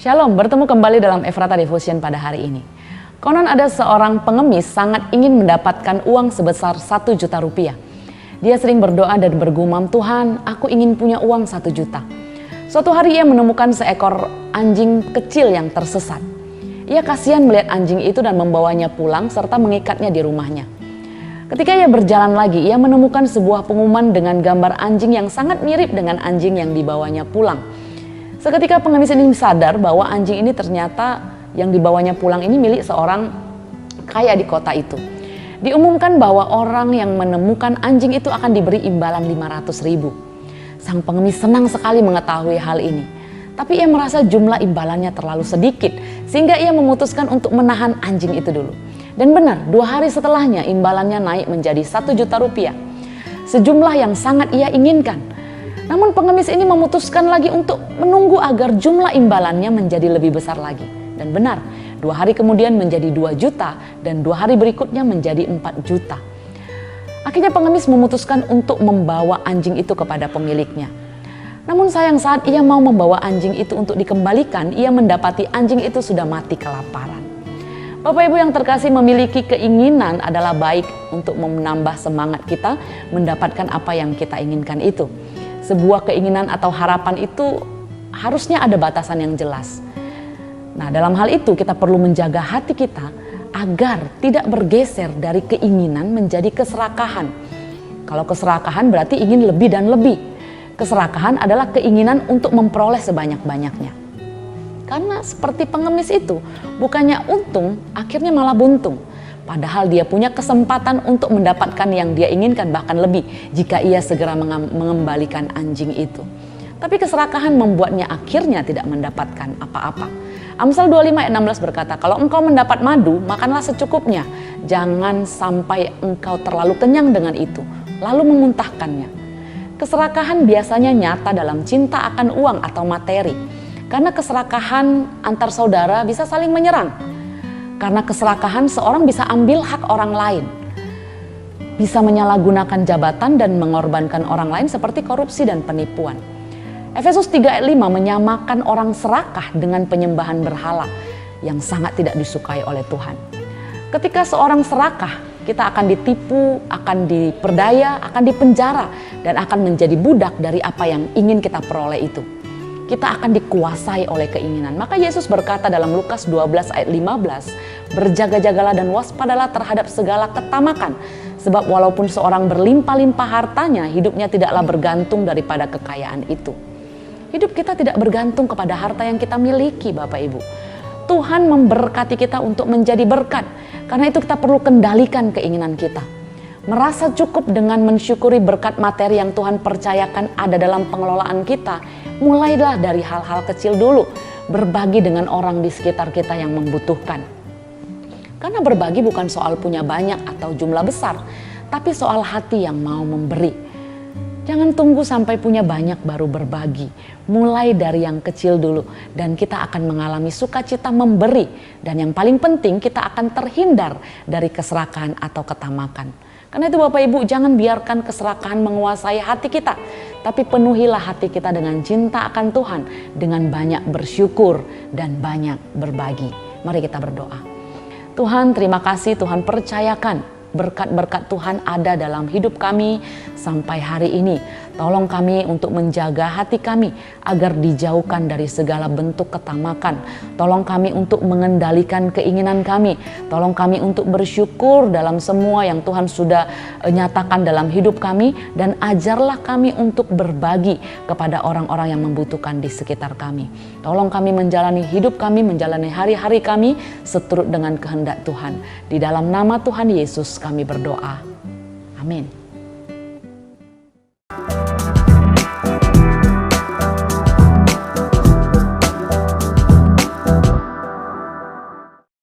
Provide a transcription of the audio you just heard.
Shalom, bertemu kembali dalam Efrata Devotion pada hari ini. Konon ada seorang pengemis sangat ingin mendapatkan uang sebesar 1 juta rupiah. Dia sering berdoa dan bergumam, "Tuhan, aku ingin punya uang 1 juta." Suatu hari ia menemukan seekor anjing kecil yang tersesat. Ia kasihan melihat anjing itu dan membawanya pulang serta mengikatnya di rumahnya. Ketika ia berjalan lagi, ia menemukan sebuah pengumuman dengan gambar anjing yang sangat mirip dengan anjing yang dibawanya pulang. Seketika pengemis ini sadar bahwa anjing ini ternyata yang dibawanya pulang ini milik seorang kaya di kota itu. Diumumkan bahwa orang yang menemukan anjing itu akan diberi imbalan 500.000. Sang pengemis senang sekali mengetahui hal ini. Tapi ia merasa jumlah imbalannya terlalu sedikit sehingga ia memutuskan untuk menahan anjing itu dulu. Dan benar, 2 hari setelahnya imbalannya naik menjadi 1 juta rupiah. Sejumlah yang sangat ia inginkan. Namun pengemis ini memutuskan lagi untuk menunggu agar jumlah imbalannya menjadi lebih besar lagi. Dan benar, 2 hari kemudian menjadi 2 juta dan 2 hari berikutnya menjadi 4 juta. Akhirnya pengemis memutuskan untuk membawa anjing itu kepada pemiliknya. Namun sayang saat ia mau membawa anjing itu untuk dikembalikan, ia mendapati anjing itu sudah mati kelaparan. Bapak Ibu yang terkasih, memiliki keinginan adalah baik untuk menambah semangat kita mendapatkan apa yang kita inginkan itu. Sebuah keinginan atau harapan itu harusnya ada batasan yang jelas. Nah, dalam hal itu kita perlu menjaga hati kita agar tidak bergeser dari keinginan menjadi keserakahan. Kalau keserakahan berarti ingin lebih dan lebih. Keserakahan adalah keinginan untuk memperoleh sebanyak-banyaknya. Karena seperti pengemis itu, bukannya untung, akhirnya malah buntung. Padahal dia punya kesempatan untuk mendapatkan yang dia inginkan, bahkan lebih jika ia segera mengembalikan anjing itu. Tapi keserakahan membuatnya akhirnya tidak mendapatkan apa-apa. Amsal 25 ayat 16 berkata, "Kalau engkau mendapat madu, makanlah secukupnya. Jangan sampai engkau terlalu kenyang dengan itu, lalu memuntahkannya." Keserakahan biasanya nyata dalam cinta akan uang atau materi. Karena keserakahan antar saudara bisa saling menyerang. Karena keserakahan seorang bisa ambil hak orang lain. Bisa menyalahgunakan jabatan dan mengorbankan orang lain seperti korupsi dan penipuan. Efesus 3 ayat 5 menyamakan orang serakah dengan penyembahan berhala yang sangat tidak disukai oleh Tuhan. Ketika seorang serakah, kita akan ditipu, akan diperdaya, akan dipenjara, dan akan menjadi budak dari apa yang ingin kita peroleh itu. Kita akan dikuasai oleh keinginan. Maka Yesus berkata dalam Lukas 12 ayat 15, "Berjaga-jagalah dan waspadalah terhadap segala ketamakan. Sebab walaupun seorang berlimpah-limpah hartanya, hidupnya tidaklah bergantung daripada kekayaan itu." Hidup kita tidak bergantung kepada harta yang kita miliki, Bapak Ibu. Tuhan memberkati kita untuk menjadi berkat. Karena itu kita perlu kendalikan keinginan kita. Merasa cukup dengan mensyukuri berkat materi yang Tuhan percayakan ada dalam pengelolaan kita. Mulailah dari hal-hal kecil dulu. Berbagi dengan orang di sekitar kita yang membutuhkan. Karena berbagi bukan soal punya banyak atau jumlah besar, tapi soal hati yang mau memberi. Jangan tunggu sampai punya banyak baru berbagi. Mulai dari yang kecil dulu dan kita akan mengalami sukacita memberi. Dan yang paling penting, kita akan terhindar dari keserakahan atau ketamakan. Karena itu Bapak Ibu, jangan biarkan keserakahan menguasai hati kita. Tapi penuhilah hati kita dengan cinta akan Tuhan. Dengan banyak bersyukur dan banyak berbagi. Mari kita berdoa. Tuhan, terima kasih, Tuhan percayakan berkat-berkat Tuhan ada dalam hidup kami sampai hari ini. Tolong kami untuk menjaga hati kami agar dijauhkan dari segala bentuk ketamakan. Tolong kami untuk mengendalikan keinginan kami. Tolong kami untuk bersyukur dalam semua yang Tuhan sudah nyatakan dalam hidup kami. Dan ajarlah kami untuk berbagi kepada orang-orang yang membutuhkan di sekitar kami. Tolong kami menjalani hidup kami, menjalani hari-hari kami seturut dengan kehendak Tuhan. Di dalam nama Tuhan Yesus kami berdoa. Amin.